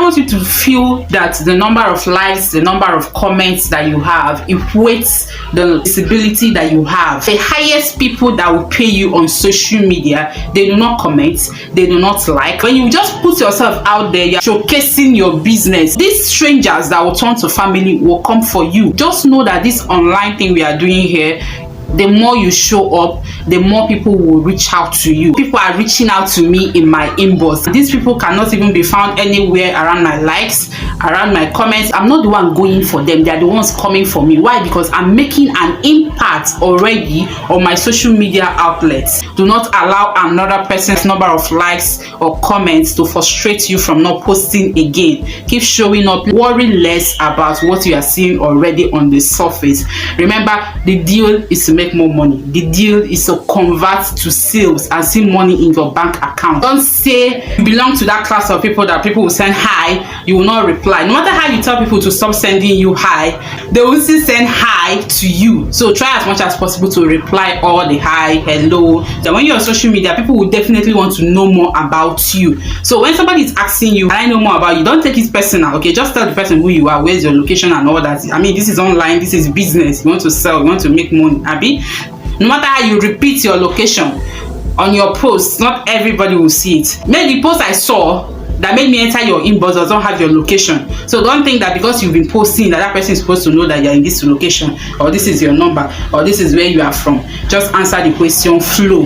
want you to feel that the number of likes, the number of comments that you have equates the visibility that you have. The highest people that will pay you on social media, they do not comment, they do not like. When you just put yourself out there, you're showcasing your business. These strangers that will turn to family will come for you. Just know that this online thing we are doing here, the more you show up, the more people will reach out to you. People are reaching out to me in my inbox. These people cannot even be found anywhere around my likes, around my comments. I'm not the one going for them. They are the ones coming for me. Why? Because I'm making an impact already on my social media outlets. Do not allow another person's number of likes or comments to frustrate you from not posting again. Keep showing up. Worry less about what you are seeing already on the surface. Remember, the deal is to make more money. The deal is to convert to sales and see money in your bank account. Don't say you belong to that class of people that people will send hi, you will not reply. No matter how you tell people to stop sending you hi, they will still send hi to you. So try as much as possible to reply all the hi, hello. Then when you're on social media, people will definitely want to know more about you. So when somebody is asking you, can I know more about you? Don't take it personal, okay? Just tell the person who you are, where's your location and all that. I mean, this is online, this is business. You want to sell, you want to make money. No matter how you repeat your location on your post, not everybody will see it. Maybe the post I saw that made me enter your inbox doesn't have your location. So don't think that because you've been posting that person is supposed to know that you're in this location, or this is your number, or this is where you are from. Just answer the question, flow.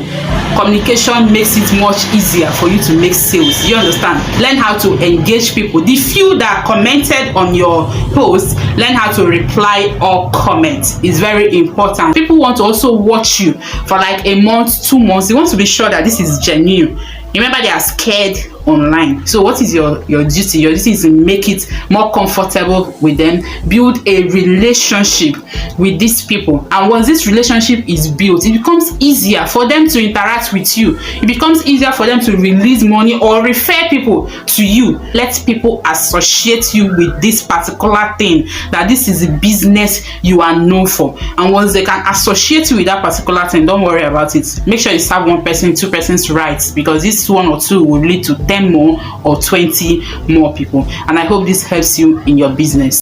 Communication makes it much easier for you to make sales. You understand? Learn how to engage people. The few that commented on your post, learn how to reply or comment. It's very important. People want to also watch you for like a month, 2 months. They want to be sure that this is genuine. Remember, they are scared online. So what is your duty? Your duty is to make it more comfortable with them. Build a relationship with these people, and once this relationship is built, it becomes easier for them to interact with you. It becomes easier for them to release money or refer people to you. Let people associate you with this particular thing, that this is a business you are known for. And once they can associate you with that particular thing, don't worry about it. Make sure you serve one person, 2 persons right, because this 1 or 2 will lead to 10 more or 20 more people. And I hope this helps you in your business.